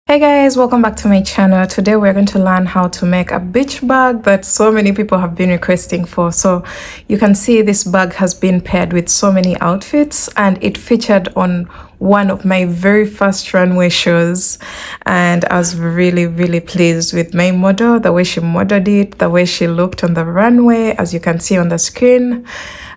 Hey guys, welcome back to my channel. Today we're going to learn how to make a beach bag that so many people have been requesting for. So you can see this bag has been paired with so many outfits and it featured on one of my very first runway shows, and I was really pleased with my model, the way she modeled it, the way she looked on the runway, as you can see on the screen.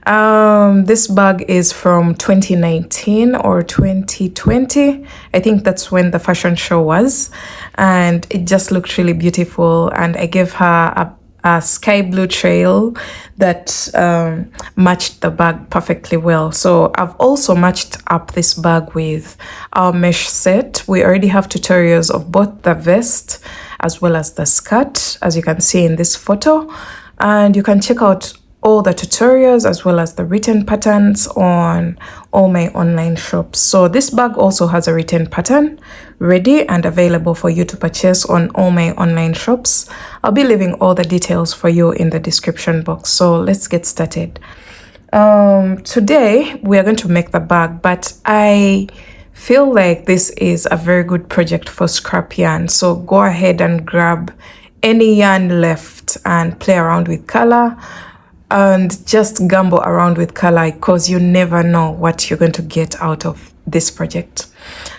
This bag is from 2019 or 2020. I think that's when the fashion show was, and it just looked really beautiful. And I gave her a sky blue trail that matched the bag perfectly well. So I've also matched up this bag with our mesh set. We already have tutorials of both the vest as well as the skirt, as you can see in this photo, and you can check out all the tutorials as well as the written patterns on all my online shops. So this bag also has a written pattern ready and available for you to purchase on all my online shops. I'll be leaving all the details for you in the description box. So let's get started. Today we are going to make the bag, but I feel like this is a very good project for scrap yarn. So go ahead and grab any yarn left and play around with color and just gamble around with color, because you never know what you're going to get out of this project.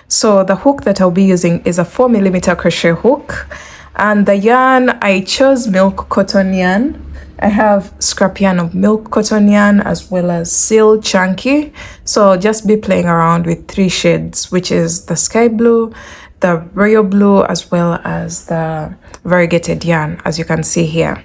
So the hook that I'll be using is a 4mm crochet hook, and the yarn, I chose milk cotton yarn. I have scrap yarn of milk cotton yarn as well as seal chunky. So I'll just be playing around with 3 shades, which is the sky blue, the royal blue, as well as the variegated yarn, as you can see here.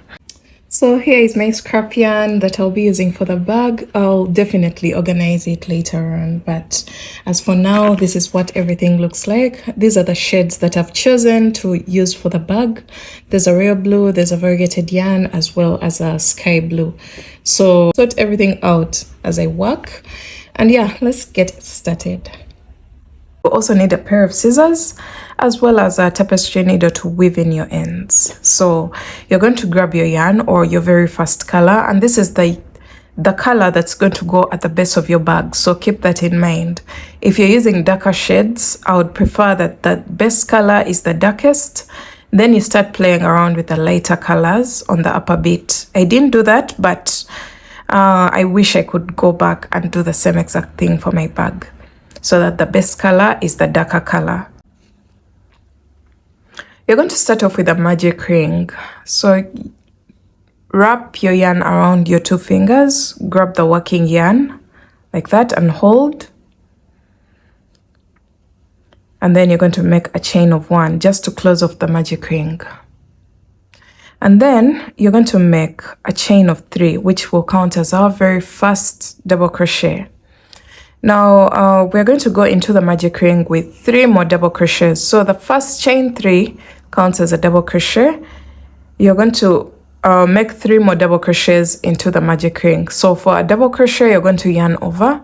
So here is my scrap yarn that I'll be using for the bag. I'll definitely organize it later on, but as for now, this is what everything looks like. These are the shades that I've chosen to use for the bag. There's a royal blue, there's a variegated yarn, as well as a sky blue. So sort everything out as I work. And yeah, let's get started. You also need a pair of scissors as well as a tapestry needle to weave in your ends. So you're going to grab your yarn or your very first color, and this is the color that's going to go at the base of your bag, so keep that in mind. If you're using darker shades, I would prefer that the base color is the darkest, then you start playing around with the lighter colors on the upper bit. I didn't do that, but I wish I could go back and do the same exact thing for my bag, so that the base color is the darker color. You're going to start off with a magic ring. So wrap your yarn around your 2 fingers, grab the working yarn like that and hold. And then you're going to make a chain of 1 just to close off the magic ring. And then you're going to make a chain of 3, which will count as our very first double crochet. Now we're going to go into the magic ring with 3 more double crochets. So the first chain 3 counts as a double crochet. You're going to make 3 more double crochets into the magic ring. So for a double crochet, you're going to yarn over,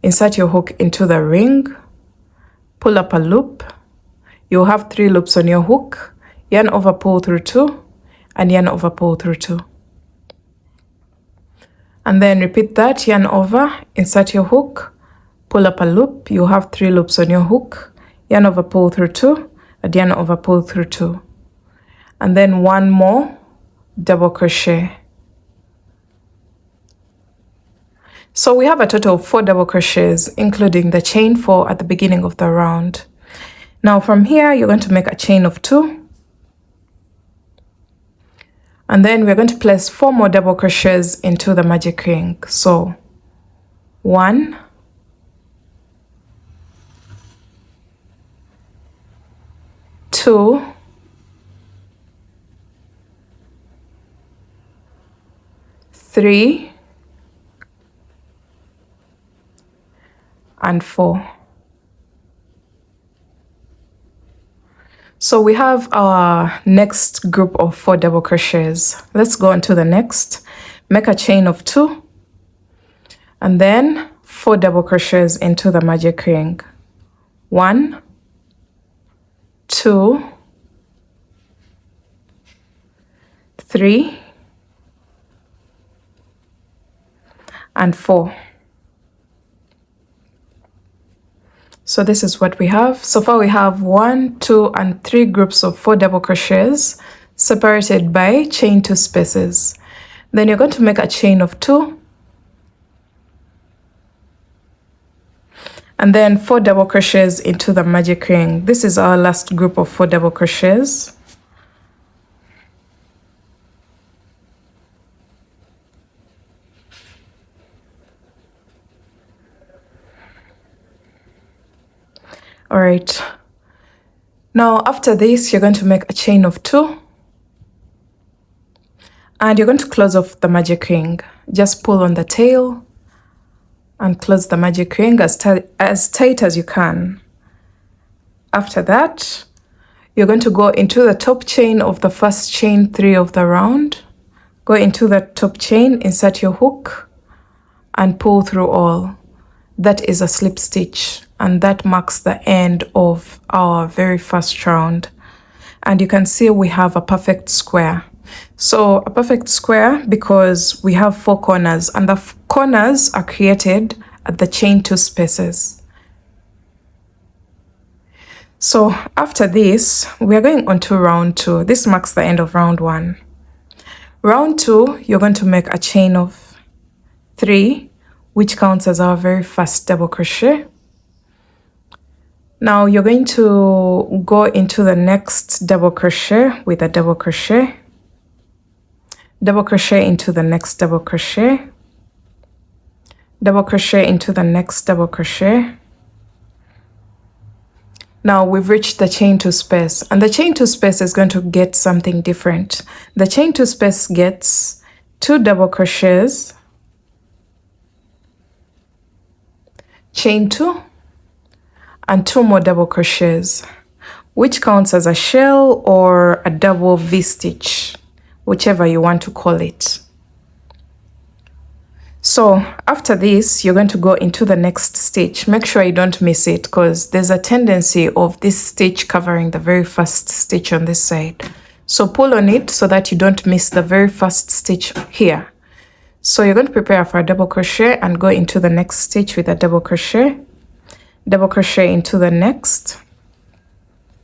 insert your hook into the ring, pull up a loop. You'll have 3 loops on your hook, yarn over, pull through 2, and yarn over, pull through 2. And then repeat that, yarn over, insert your hook, pull up a loop. You have 3 loops on your hook, yarn over, pull through 2, and yarn over, pull through 2. And then 1 more double crochet. So we have a total of 4 double crochets, including the chain 4 at the beginning of the round. Now from here, you're going to make a chain of 2. And then we're going to place 4 more double crochets into the magic ring. So 1, 2, 3, and 4. So we have our next group of 4 double crochets. Let's go on to the next. Make a chain of 2 and then 4 double crochets into the magic ring. 1, 2, 3, and 4. So this is what we have. So far we have 1, 2, and 3 groups of 4 double crochets separated by chain 2 spaces. Then you're going to make a chain of 2 and then 4 double crochets into the magic ring. This is our last group of 4 double crochets. All right, now after this you're going to make a chain of 2 and you're going to close off the magic ring. Just pull on the tail and close the magic ring as tight as you can. After that, you're going to go into the top chain of the first chain 3 of the round. Go into the top chain, insert your hook and pull through all. That is a slip stitch, and that marks the end of our very first round. And you can see we have a perfect square. So a perfect square because we have 4 corners, and the corners are created at the chain 2 spaces. So after this, we are going on to round 2. This marks the end of round 1. Round 2, you're going to make a chain of 3, which counts as our very first double crochet. Now you're going to go into the next double crochet with a double crochet into the next double crochet into the next double crochet. Now we've reached the chain 2 space, and the chain 2 space is going to get something different. The chain 2 space gets 2 double crochets, chain 2 and 2 more double crochets, which counts as a shell or a double V-stitch, whichever you want to call it. So after this, you're going to go into the next stitch. Make sure you don't miss it because there's a tendency of this stitch covering the very first stitch on this side. So pull on it so that you don't miss the very first stitch here. So you're going to prepare for a double crochet and go into the next stitch with a double crochet into the next,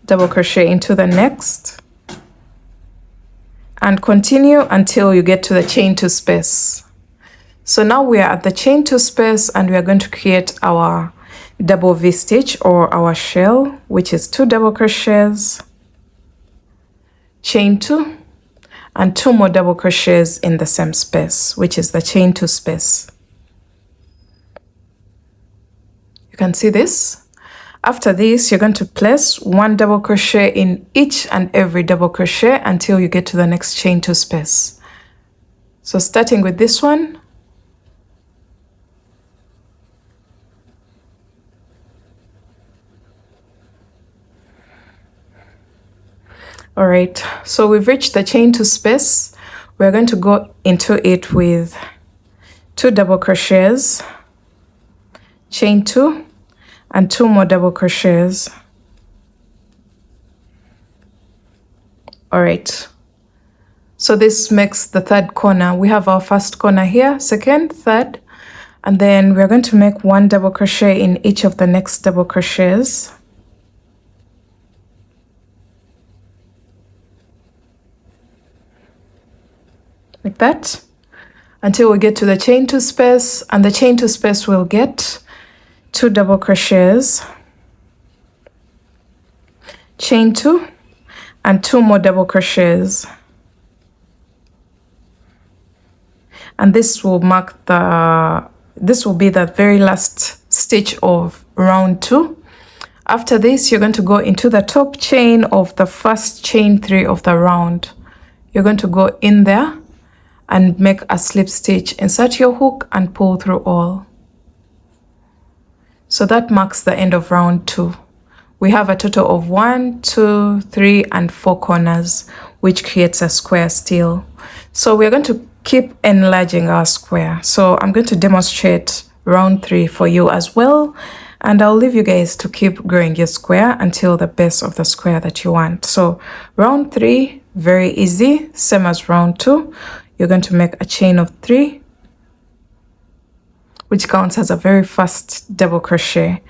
double crochet into the next, and continue until you get to the chain 2 space. So now we are at the chain 2 space and we are going to create our double V stitch or our shell, which is 2 double crochets, chain 2, and 2 more double crochets in the same space, which is the chain 2 space. You can see this. After this, you're going to place 1 double crochet in each and every double crochet until you get to the next chain 2 space. So starting with this one, all right, so we've reached the chain 2 space. We're going to go into it with 2 double crochets, chain 2, and 2 more double crochets. All right, so this makes the 3rd corner. We have our first corner here, 2nd, 3rd, and then we're going to make 1 double crochet in each of the next double crochets. Like that, until we get to the chain 2 space, and the chain 2 space will get 2 double crochets, chain 2, and 2 more double crochets. And this will mark this will be the very last stitch of round 2. After this, you're going to go into the top chain of the first chain 3 of the round. You're going to go in there and make a slip stitch, insert your hook and pull through all. So that marks the end of round 2. We have a total of 1, 2, 3, and 4 corners, which creates a square still. So we're going to keep enlarging our square. So I'm going to demonstrate round 3 for you as well, and I'll leave you guys to keep growing your square until the base of the square that you want. So round 3, very easy, same as round 2. You're going to make a chain of 3, which counts as a very first double crochet.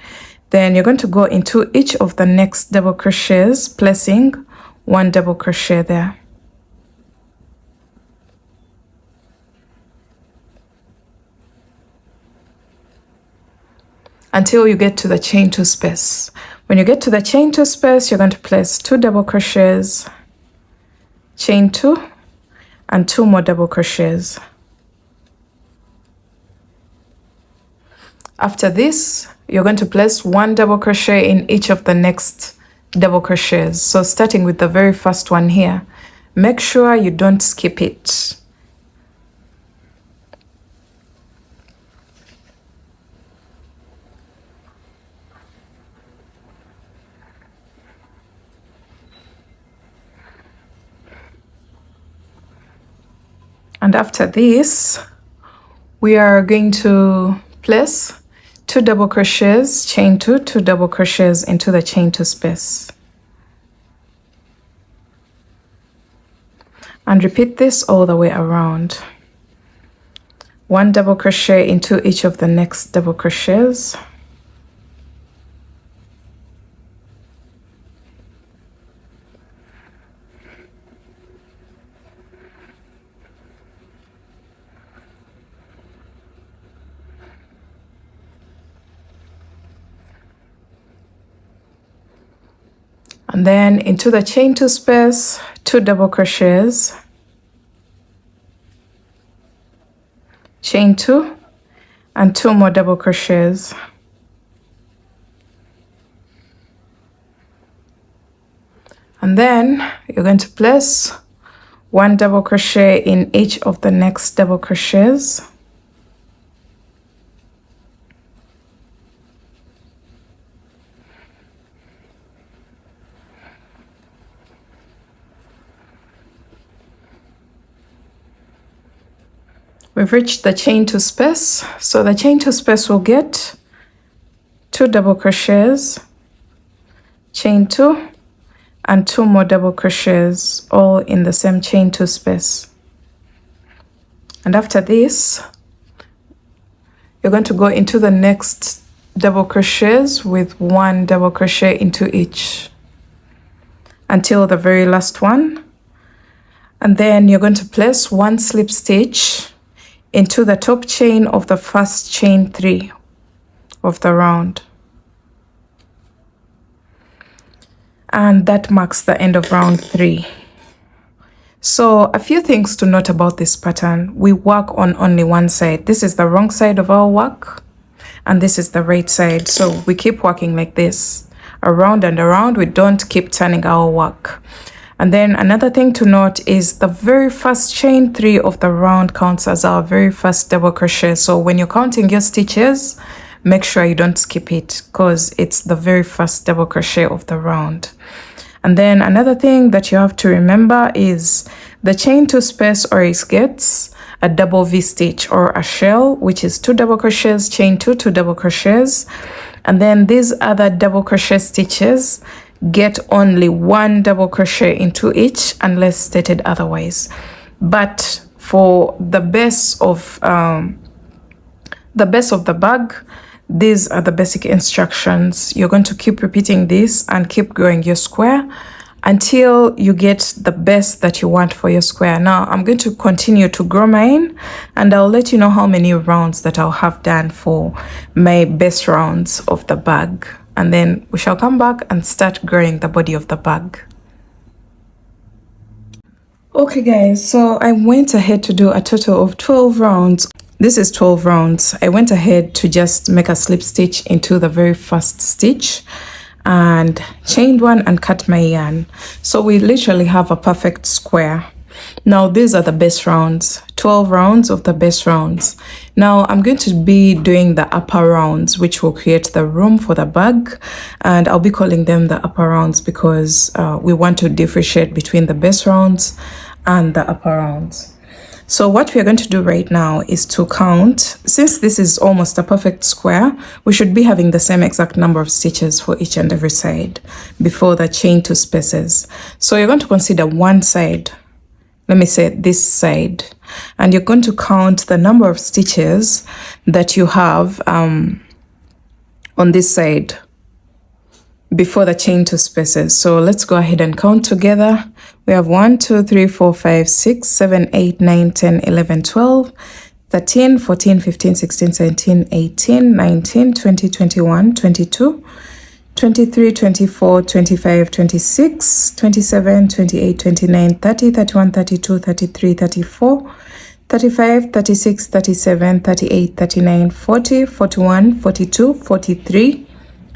Then you're going to go into each of the next double crochets, placing 1 double crochet there. Until you get to the chain 2 space. When you get to the chain 2 space, you're going to place 2 double crochets, chain 2, and 2 more double crochets. After this, you're going to place 1 double crochet in each of the next double crochets. So starting with the very first one here, make sure you don't skip it. And after this, we are going to place 2 double crochets, chain 2, 2 double crochets into the chain 2 space. And repeat this all the way around. 1 double crochet into each of the next double crochets. And then into the chain 2 space, 2 double crochets, chain 2, and 2 more double crochets. And then you're going to place 1 double crochet in each of the next double crochets. We've reached the chain 2 space, so the chain 2 space will get 2 double crochets, chain 2, and 2 more double crochets, all in the same chain 2 space. And after this, you're going to go into the next double crochets with 1 double crochet into each until the very last one. And then you're going to place 1 slip stitch into the top chain of the first chain 3 of the round. And that marks the end of round 3. So a few things to note about this pattern. We work on only one side. This is the wrong side of our work, and this is the right side. So we keep working like this, around and around. We don't keep turning our work. And then another thing to note is the very first chain 3 of the round counts as our very first double crochet. So when you're counting your stitches, make sure you don't skip it, because it's the very first double crochet of the round. And then another thing that you have to remember is the chain 2 space always gets a double V stitch or a shell, which is 2 double crochets, chain 2, 2 double crochets. And then these other double crochet stitches get only 1 double crochet into each unless stated otherwise. But for the base of the bag, these are the basic instructions. You're going to keep repeating this and keep growing your square until you get the base that you want for your square. Now I'm going to continue to grow mine, and I'll let you know how many rounds that I'll have done for my base rounds of the bag. And then we shall come back and start growing the body of the bag. Okay guys, so I went ahead to do a total of 12 rounds. This is 12 rounds. I went ahead to just make a slip stitch into the very first stitch and chained 1 and cut my yarn. So we literally have a perfect square. Now these are the base rounds, 12 rounds of the base rounds. Now I'm going to be doing the upper rounds, which will create the room for the bag, and I'll be calling them the upper rounds because we want to differentiate between the base rounds and the upper rounds. So what we're going to do right now is to count. Since this is almost a perfect square, we should be having the same exact number of stitches for each and every side before the chain 2 spaces. So you're going to consider one side, let me say this side, and you're going to count the number of stitches that you have on this side before the chain 2 spaces. So let's go ahead and count together. We have 1 2 3 4 5 6 7 8 9 10 11 12 13 14 15 16 17 18 19 20 21 22 23 24 25 26 27 28 29 30 31 32 33 34 35 36 37 38 39 40 41 42 43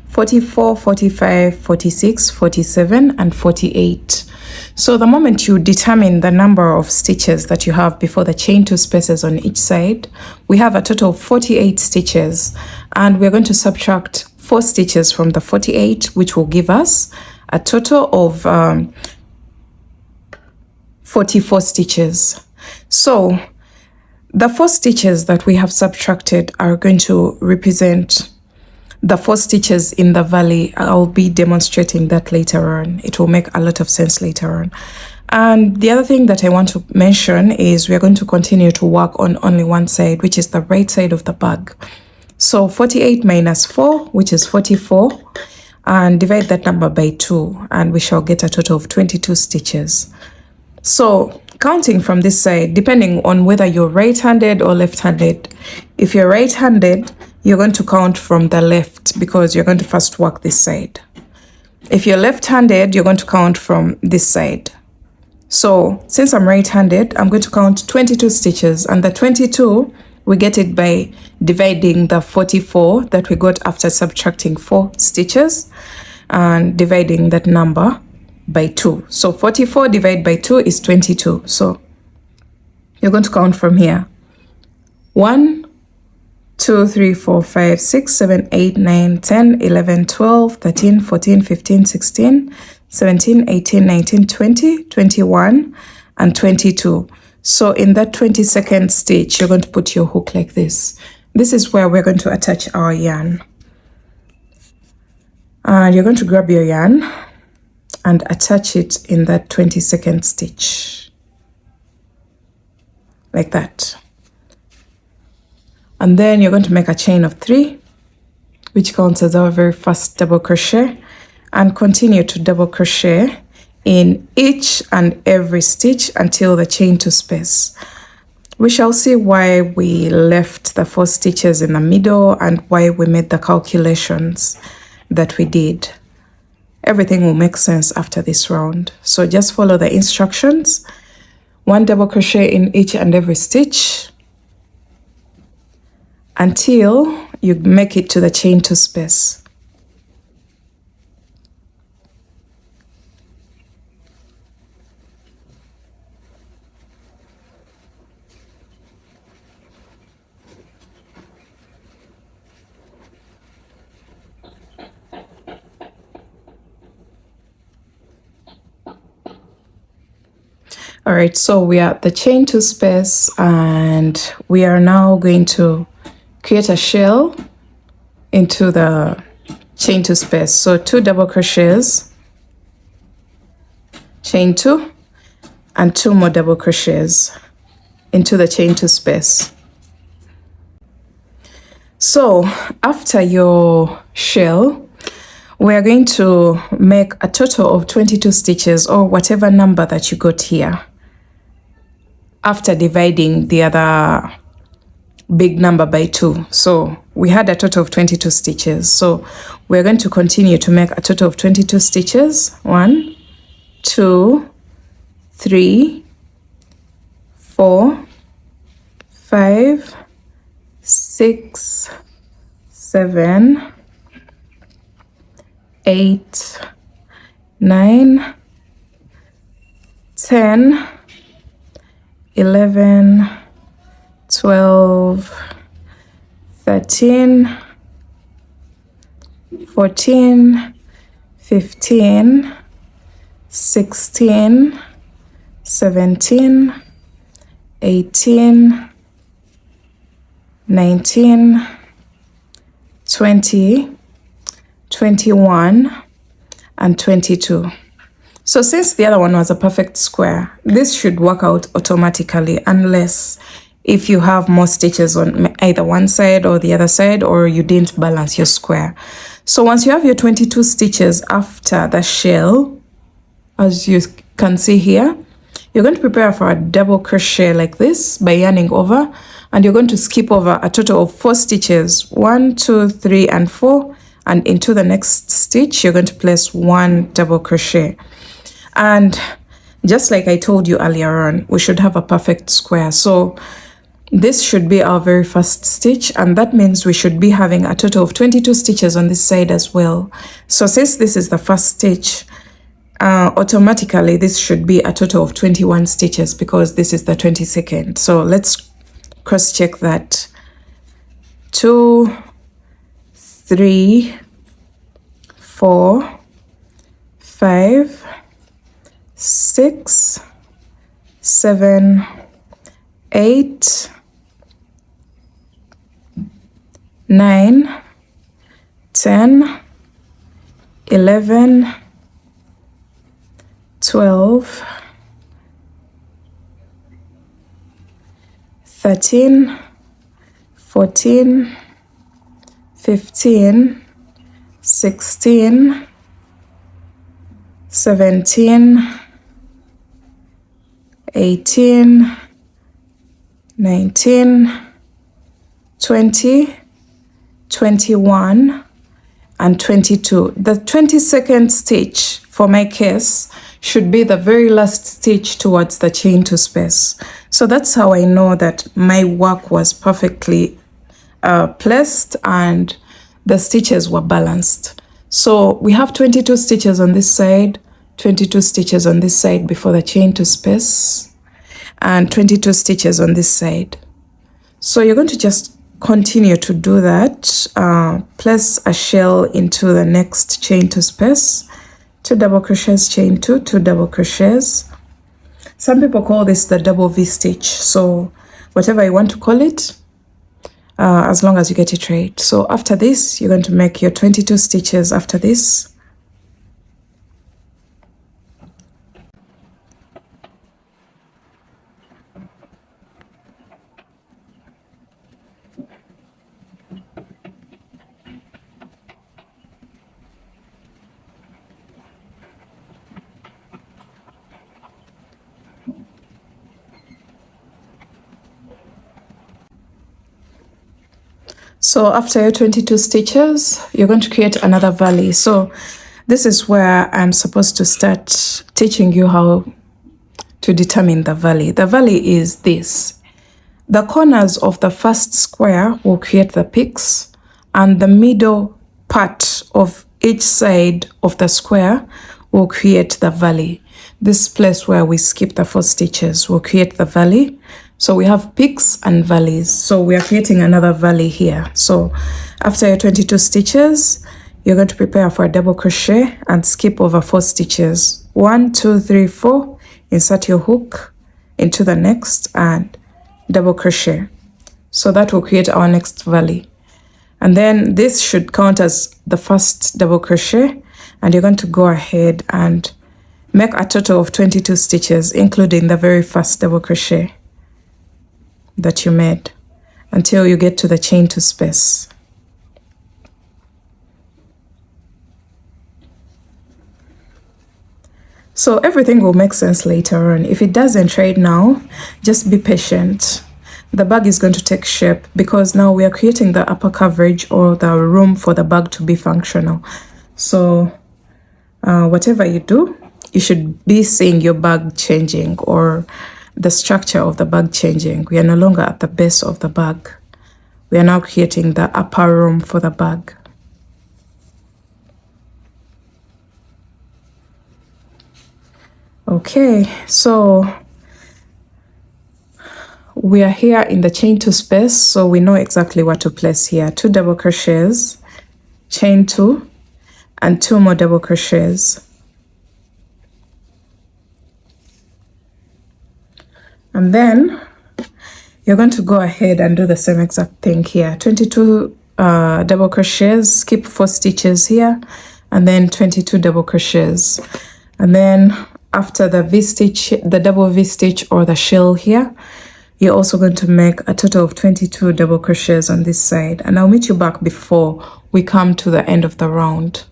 44 45 46 47 and 48. So the moment you determine the number of stitches that you have before the chain 2 spaces on each side, we have a total of 48 stitches, and we're going to subtract 4 stitches from the 48, which will give us a total of 44 stitches. So the 4 stitches that we have subtracted are going to represent the 4 stitches in the valley. I'll be demonstrating that later on. It will make a lot of sense later on. And the other thing that I want to mention is we're going to continue to work on only one side, which is the right side of the bag. So 48 minus 4, which is 44, and divide that number by 2, and we shall get a total of 22 stitches. So counting from this side, depending on whether you're right-handed or left-handed. If you're right-handed, you're going to count from the left because you're going to first work this side. If you're left-handed, you're going to count from this side. So since I'm right-handed, I'm going to count 22 stitches, and the 22, we get it by dividing the 44 that we got after subtracting 4 stitches and dividing that number by 2. So 44 divided by 2 is 22. So you're going to count from here. 1 2 3 4 5 6 7 8 9 10 11 12 13 14 15 16 17 18 19 20 21 and 22. So in that 22nd stitch, you're going to put your hook like this. This is where we're going to attach our yarn, and you're going to grab your yarn and attach it in that 22nd stitch like that. And then you're going to make a chain of 3, which counts as our very first double crochet, and continue to double crochet in each and every stitch until the chain 2 space. We shall see why we left the 4 stitches in the middle and why we made the calculations that we did. Everything will make sense after this round. So just follow the instructions. 1 double crochet in each and every stitch until you make it to the chain 2 space. All right, so we are at the chain 2 space, and we are now going to create a shell into the chain 2 space. So 2 double crochets, chain 2, and 2 more double crochets into the chain 2 space. So after your shell, we are going to make a total of 22 stitches, or whatever number that you got here, after dividing the other big number by 2. So we had a total of 22 stitches. So we're going to continue to make a total of 22 stitches. 1 2 3 4 5 6 7 8 9 10 11 12 13 14 15 16 17 18 19 20 21 and 22. So since the other one was a perfect square, this should work out automatically, unless if you have more stitches on either one side or the other side, or you didn't balance your square. So once you have your 22 stitches after the shell, as you can see here, you're going to prepare for a double crochet like this by yarning over, and you're going to skip over a total of 4 stitches, 1, 2, 3, and 4, and into the next stitch you're going to place 1 double crochet. And just like I told you earlier on, we should have a perfect square. So this should be our very first stitch, and that means we should be having a total of 22 stitches on this side as well. So since this is the first stitch, automatically this should be a total of 21 stitches because this is the 22nd. So let's cross check that. 2, 3, 4, 5, 6, 7, 8, 9, 10, 11, 12, 13, 14, 15, 16, 17, 18, 19, 20, 21, and 22. The 22nd stitch for my case should be the very last stitch towards the chain to space. So that's how I know that my work was perfectly placed and the stitches were balanced. So we have 22 stitches on this side, 22 stitches on this side before the chain to space, and 22 stitches on this side. So you're going to just continue to do that. Place a shell into the next chain to space, 2 double crochets, chain 2, 2 double crochets. Some people call this the double V stitch, so whatever you want to call it, as long as you get it right. So after this, you're going to make your 22 stitches after this. So after your 22 stitches, you're going to create another valley. So this is where I'm supposed to start teaching you how to determine the valley. The valley is this. The corners of the first square will create the peaks, and the middle part of each side of the square will create the valley. This place where we skip the 4 stitches will create the valley. So we have peaks and valleys. So we are creating another valley here. So after your 22 stitches, you're going to prepare for a double crochet and skip over 4 stitches. 1, 2, 3, 4. Insert your hook into the next and double crochet. So that will create our next valley. And then this should count as the first double crochet, and you're going to go ahead and make a total of 22 stitches, including the very first double crochet that you made, until you get to the chain to space. So everything will make sense later on. If it doesn't right now, just be patient. The bag is going to take shape because now we are creating the upper coverage or the room for the bag to be functional. So whatever you do, you should be seeing your bag changing or the structure of the bag changing. We are no longer at the base of the bag. We are now creating the upper room for the bag. Okay, so we are here in the chain to space, so we know exactly what to place here. 2 double crochets, chain 2, and 2 more double crochets. And then you're going to go ahead and do the same exact thing here. 22 double crochets, skip 4 stitches here, and then 22 double crochets. And then after the V stitch, the double V stitch or the shell here, you're also going to make a total of 22 double crochets on this side, and I'll meet you back before we come to the end of the round.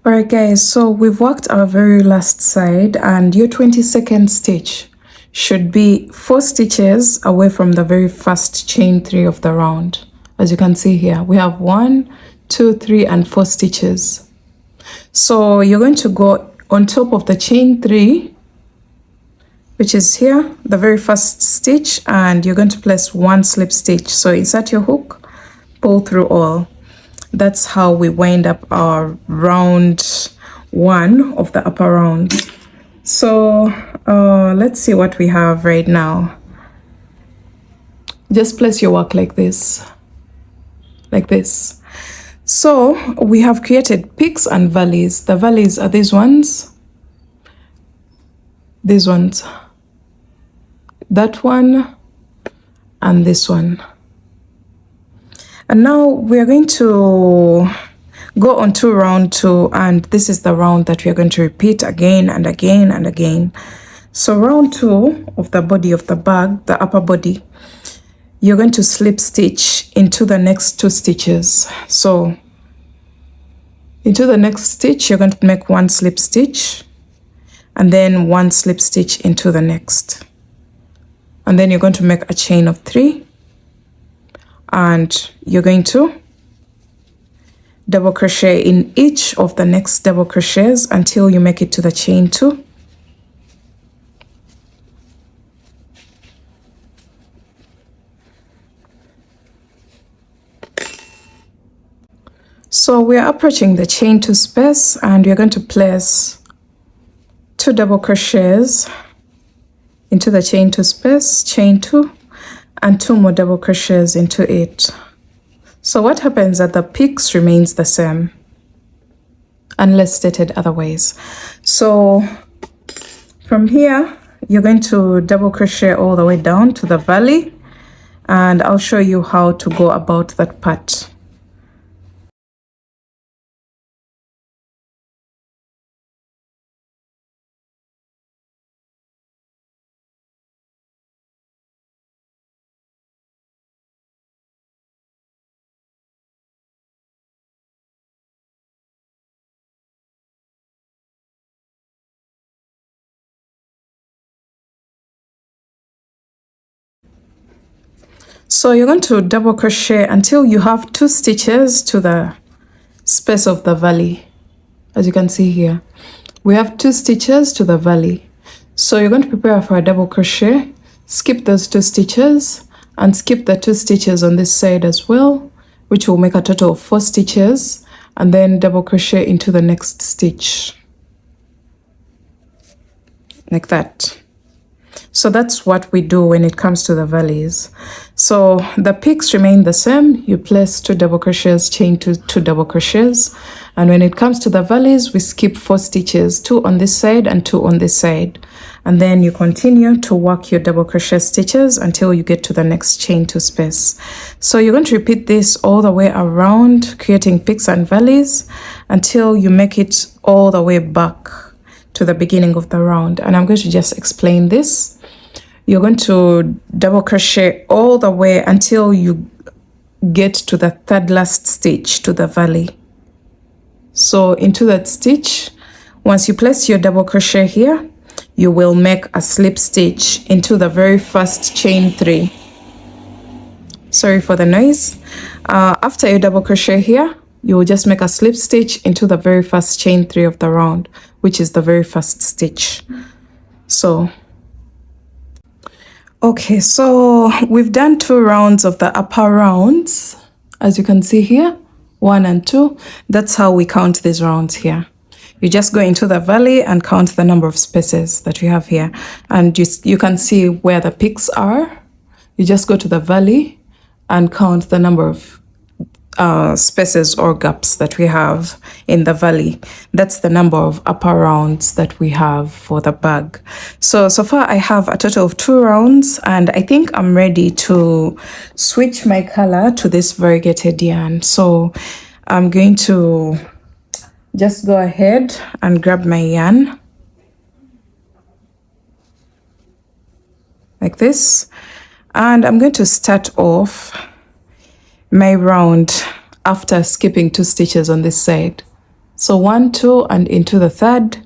Alright guys, so we've worked our very last side, and your 22nd stitch should be 4 stitches away from the very first chain 3 of the round. As you can see here, we have 1, 2, 3 and 4 stitches. So you're going to go on top of the chain 3, which is here, the very first stitch, and you're going to place 1 slip stitch. So insert your hook, pull through all. That's how we wind up our round 1 of the upper round. So let's see what we have right now. Just place your work like this, So we have created peaks and valleys. The valleys are these ones, that one and this one. And now we are going to go on to round 2, and this is the round that we are going to repeat again and again and again. So round 2 of the body of the bag, the upper body, you're going to slip stitch into the next 2 stitches. So into the next stitch, you're going to make 1 slip stitch, and then 1 slip stitch into the next. And then you're going to make a chain of 3. And you're going to double crochet in each of the next double crochets until you make it to the chain 2. So we are approaching the chain 2 space, and you're going to place 2 double crochets into the chain 2 space, chain 2, and 2 more double crochets into it. So what happens at the peaks remains the same unless stated otherwise. So from here you're going to double crochet all the way down to the valley, and I'll show you how to go about that part. So you're going to double crochet until you have 2 stitches to the space of the valley. As you can see here, we have 2 stitches to the valley. So you're going to prepare for a double crochet, skip those 2 stitches, and skip the 2 stitches on this side as well, which will make a total of 4 stitches, and then double crochet into the next stitch like that. So that's what we do when it comes to the valleys. So the peaks remain the same. You place 2 double crochets, chain 2 double crochets, and when it comes to the valleys, we skip 4 stitches, 2 on this side and 2 on this side, and then you continue to work your double crochet stitches until you get to the next chain 2 space. So you're going to repeat this all the way around, creating peaks and valleys until you make it all the way back to the beginning of the round. And I'm going to just explain this. You're going to double crochet all the way until you get to the 3rd last stitch to the valley. So into that stitch, once you place your double crochet here, you will make a slip stitch into the very first chain 3. Sorry for the noise. After you double crochet here, you will just make a slip stitch into the very first chain 3 of the round, which is the very first stitch. So okay, so we've done 2 rounds of the upper rounds, as you can see here, 1 and 2. That's how we count these rounds here. You just go into the valley and count the number of spaces that you have here, and you can see where the peaks are. You just go to the valley and count the number of spaces or gaps that we have in the valley. That's the number of upper rounds that we have for the bag. So far I have a total of 2 rounds, and I think I'm ready to switch my color to this variegated yarn. So I'm going to just go ahead and grab my yarn like this, and I'm going to start off my round after skipping 2 stitches on this side. So 1, 2, and into the third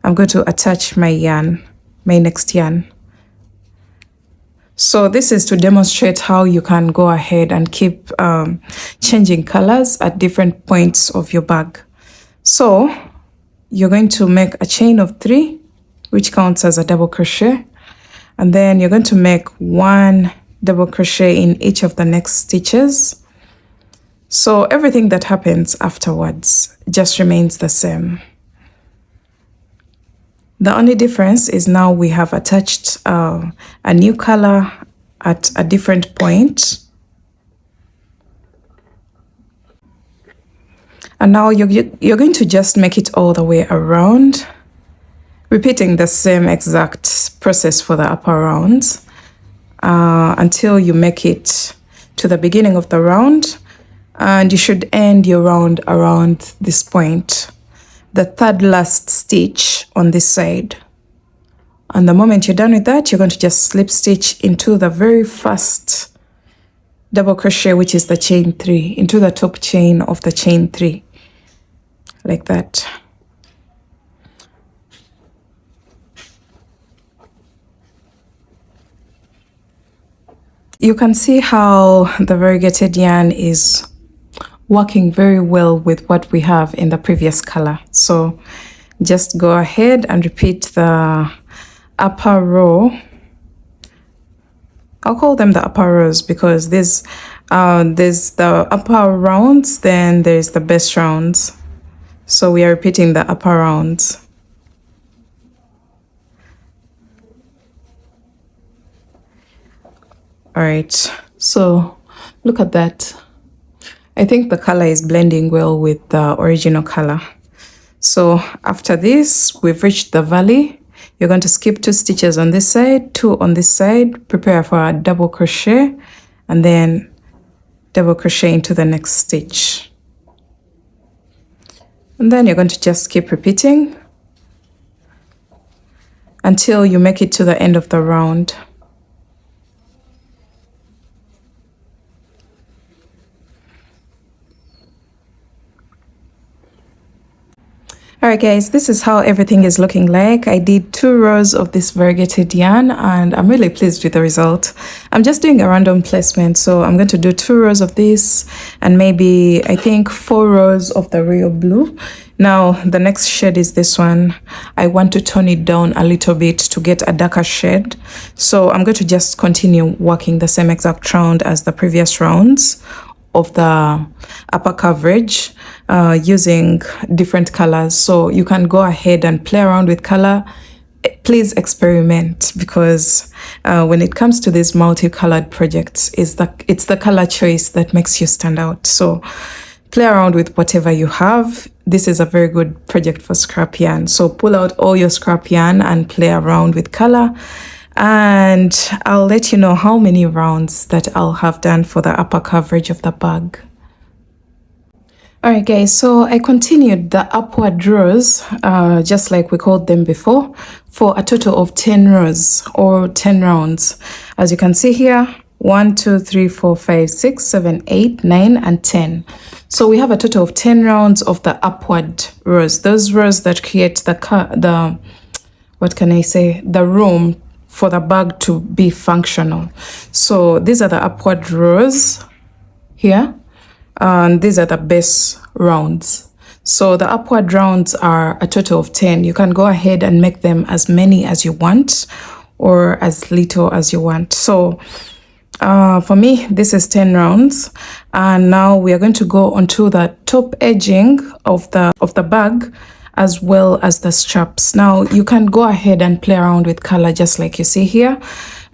I'm going to attach my yarn, my next yarn. So this is to demonstrate how you can go ahead and keep changing colors at different points of your bag. So you're going to make a chain of 3, which counts as a double crochet, and then you're going to make 1 double crochet in each of the next stitches. So everything that happens afterwards just remains the same. The only difference is now we have attached a new color at a different point. And now you're going to just make it all the way around, repeating the same exact process for the upper rounds until you make it to the beginning of the round, and you should end your round around this point, the third last stitch on this side. And the moment you're done with that, you're going to just slip stitch into the very first double crochet, which is the chain 3, into the top chain of the chain 3, like that. You can see how the variegated yarn is working very well with what we have in the previous color. So just go ahead and repeat the upper row. I'll call them the upper rows because there's the upper rounds, then there's the base rounds. So we are repeating the upper rounds. All right, so look at that. I think the color is blending well with the original color. So after this, we've reached the valley. You're going to skip 2 stitches on this side, 2 on this side, prepare for a double crochet, and then double crochet into the next stitch. And then you're going to just keep repeating until you make it to the end of the round. Alright guys, this is how everything is looking like. I did 2 rows of this variegated yarn and I'm really pleased with the result. I'm just doing a random placement, so I'm going to do 2 rows of this and maybe I think 4 rows of the royal blue. Now the next shade is this one. I want to tone it down a little bit to get a darker shade, so I'm going to just continue working the same exact round as the previous rounds of the upper coverage using different colors. So you can go ahead and play around with color. Please experiment, because when it comes to these multicolored projects, it's the color choice that makes you stand out. So play around with whatever you have. This is a very good project for scrap yarn. So pull out all your scrap yarn and play around with color, and I'll let you know how many rounds that I'll have done for the upper coverage of the bag. Alright guys, so I continued the upward rows just like we called them before, for a total of 10 rows or 10 rounds. As you can see here, 1, 2, 3, 4, 5, 6, 7, 8, 9, and 10. So we have a total of 10 rounds of the upward rows, those rows that create the what can I say, the room for the bag to be functional. So these are the upward rows here, and these are the base rounds. So the upward rounds are a total of 10. You can go ahead and make them as many as you want or as little as you want. So for me, this is 10 rounds, and now we are going to go onto the top edging of the bag as well as the straps. Now you can go ahead and play around with color just like you see here.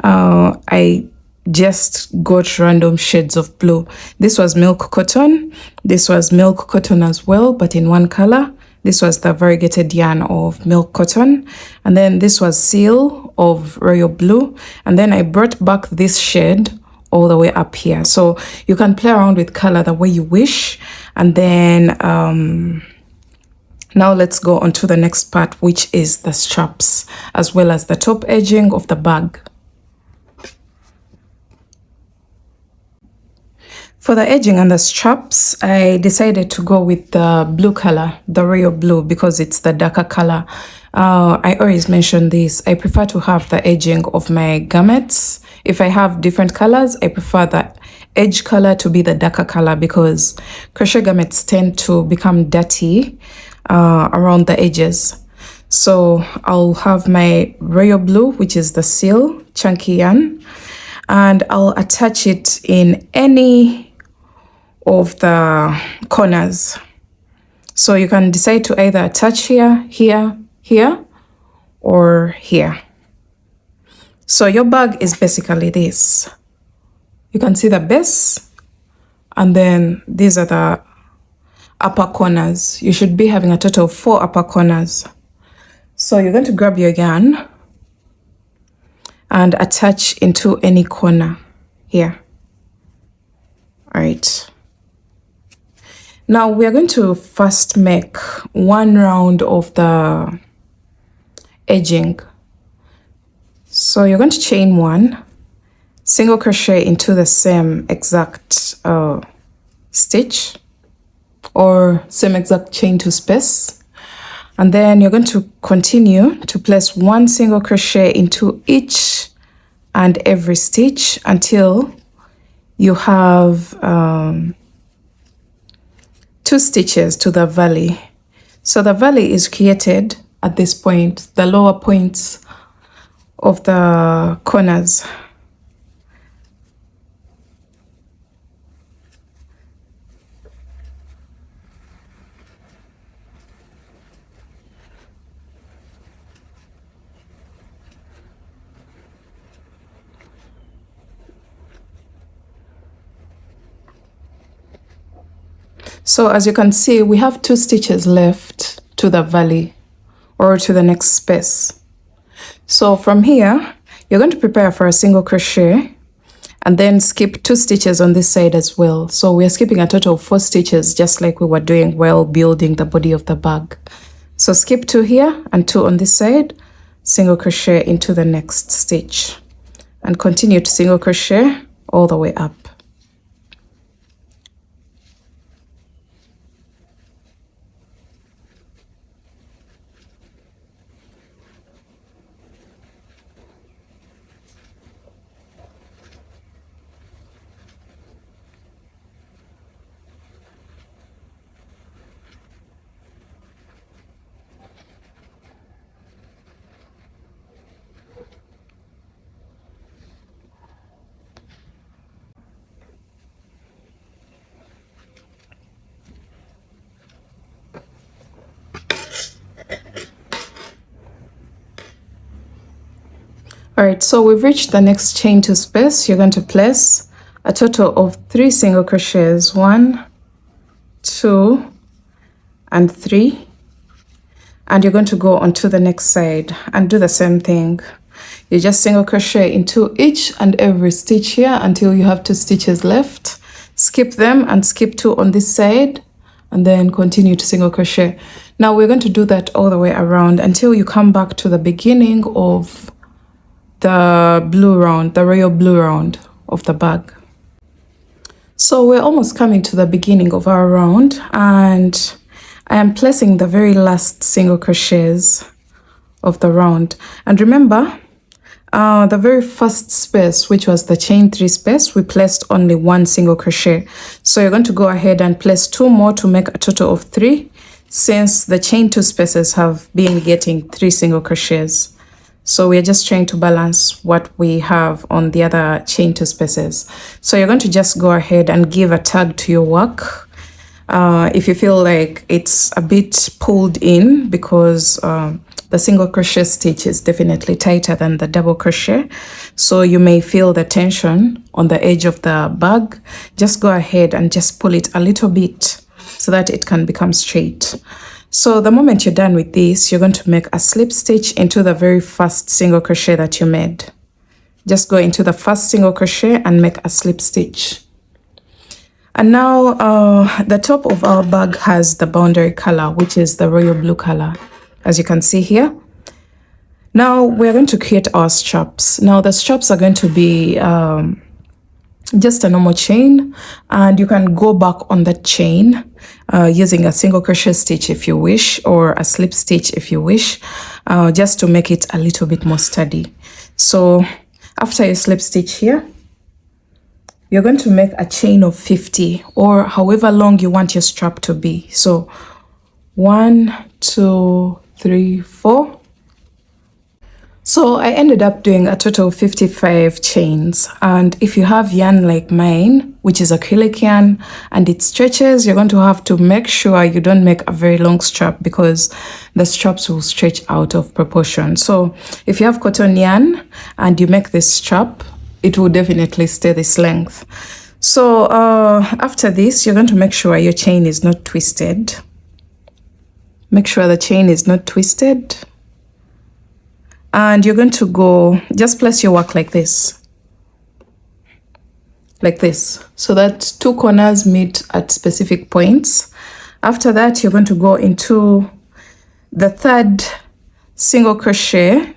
I just got random shades of blue. This was milk cotton, this was milk cotton as well, but in one color. This was the variegated yarn of milk cotton, and then this was seal of royal blue, and then I brought back this shade all the way up here. So you can play around with color the way you wish. And then now let's go on to the next part, which is the straps as well as the top edging of the bag. For the edging and the straps, I decided to go with the blue color, the royal blue, because it's the darker color. I always mention this. I prefer to have the edging of my garments. If I have different colors, I prefer the edge color to be the darker color because crochet garments tend to become dirty around the edges. So I'll have my royal blue, which is the seal, chunky yarn, and I'll attach it in any of the corners. So you can decide to either attach here, here, here, or here. So your bag is basically this. You can see the base, and then these are the upper corners. You should be having a total of 4 upper corners. So you're going to grab your yarn and attach into any corner here. All right. Now we are going to first make one round of the edging. So you're going to chain 1, single crochet into the same exact stitch or same exact chain 2 space, and then you're going to continue to place 1 single crochet into each and every stitch until you have 2 stitches to the valley. So the valley is created at this point, the lower points of the corners. So as you can see, we have 2 stitches left to the valley or to the next space. So from here, you're going to prepare for a single crochet and then skip 2 stitches on this side as well. So we're skipping a total of 4 stitches, just like we were doing while building the body of the bag. So skip 2 here and 2 on this side, single crochet into the next stitch and continue to single crochet all the way up. All right, so we've reached the next chain 2 space. You're going to place a total of 3 single crochets, 1, 2, and 3. And you're going to go onto the next side and do the same thing. You just single crochet into each and every stitch here until you have 2 stitches left. Skip them and skip 2 on this side and then continue to single crochet. Now we're going to do that all the way around until you come back to the beginning of the blue round, the royal blue round of the bag. So we're almost coming to the beginning of our round, and I am placing the very last single crochets of the round. And remember, the very first space, which was the chain 3 space, we placed only 1 single crochet. So you're going to go ahead and place 2 more to make a total of 3, since the chain 2 spaces have been getting 3 single crochets. So we're just trying to balance what we have on the other chain 2 spaces. So you're going to just go ahead and give a tag to your work. If you feel like it's a bit pulled in because the single crochet stitch is definitely tighter than the double crochet, so you may feel the tension on the edge of the bag, just go ahead and just pull it a little bit so that it can become straight. So the moment you're done with this, you're going to make a slip stitch into the very first single crochet that you made. just go into the first single crochet and make a slip stitch. And now the top of our bag has the boundary color, which is the royal blue color, as you can see here. Now we're going to create our straps. Now the straps are going to be just a normal chain, and you can go back on that chain using a single crochet stitch if you wish, or a slip stitch if you wish, just to make it a little bit more sturdy. So after you slip stitch here, you're going to make a chain of 50, or however long you want your strap to be. So 1, 2, 3, 4. So I ended up doing a total of 55 chains. And if you have yarn like mine, which is acrylic yarn, and it stretches, you're going to have to make sure you don't make a very long strap, because the straps will stretch out of proportion. So if you have cotton yarn and you make this strap, it will definitely stay this length. So after this, you're going to make sure your chain is not twisted. Make sure the chain is not twisted. And you're going to go, just place your work like this. Like this. So that two corners meet at specific points. After that, you're going to go into the third single crochet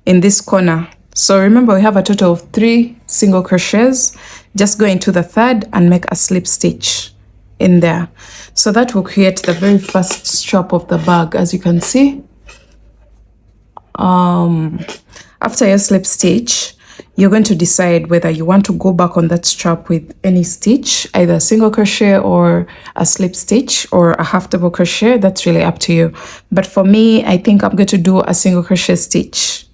in this corner. So remember, we have a total of 3 single crochets. Just go into the third and make a slip stitch in there. So that will create the very first strap of the bag, as you can see. After your slip stitch, you're going to decide whether you want to go back on that strap with any stitch, either a single crochet or a slip stitch or a half double crochet. That's really up to you. But for me, I think I'm going to do a single crochet stitch.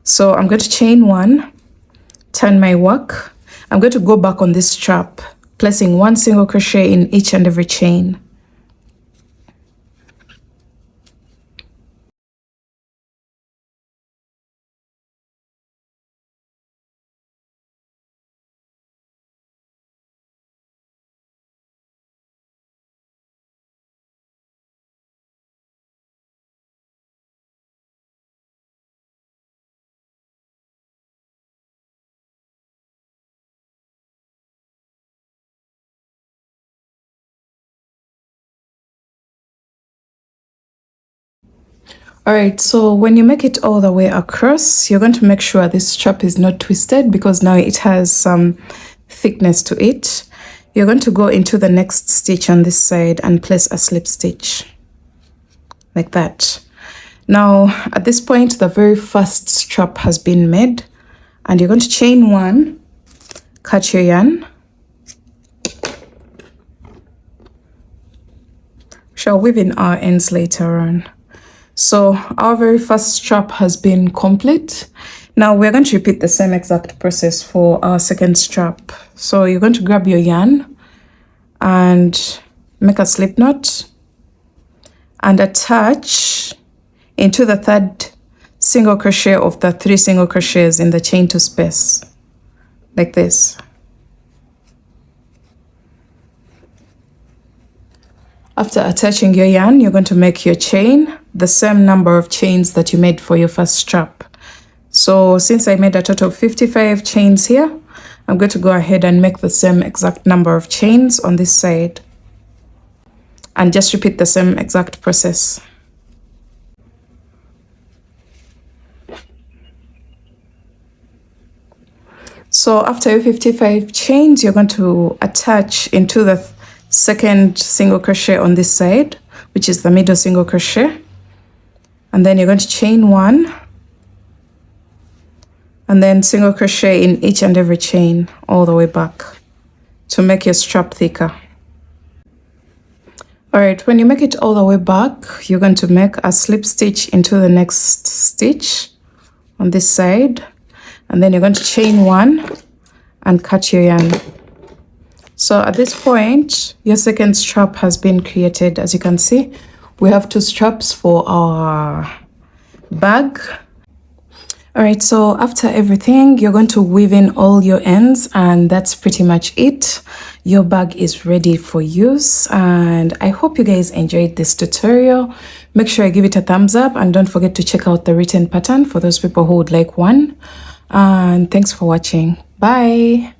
So I'm going to chain 1, turn my work. I'm going to go back on this strap, placing 1 single crochet in each and every chain. Alright, so when you make it all the way across, you're going to make sure this strap is not twisted, because now it has some thickness to it. You're going to go into the next stitch on this side and place a slip stitch like that. Now at this point, the very first strap has been made, and you're going to chain 1, cut your yarn. Shall weave in our ends later on. So our very first strap has been complete. Now we're going to repeat the same exact process for our second strap. So you're going to grab your yarn and make a slip knot and attach into the third single crochet of the 3 single crochets in the chain 2 space, like this. After attaching your yarn, you're going to make your chain, the same number of chains that you made for your first strap. So since I made a total of 55 chains here, I'm going to go ahead and make the same exact number of chains on this side. And just repeat the same exact process. So after your 55 chains, you're going to attach into the second single crochet on this side, which is the middle single crochet, and then you're going to chain 1 and then single crochet in each and every chain all the way back to make your strap thicker. All right, when you make it all the way back, you're going to make a slip stitch into the next stitch on this side, and then you're going to chain 1 and cut your yarn. So at this point, your second strap has been created. As you can see, we have 2 straps for our bag. All right, so after everything, you're going to weave in all your ends, and that's pretty much it. Your bag is ready for use, and I hope you guys enjoyed this tutorial. Make sure you give it a thumbs up, and don't forget to check out the written pattern for those people who would like one. And thanks for watching. Bye.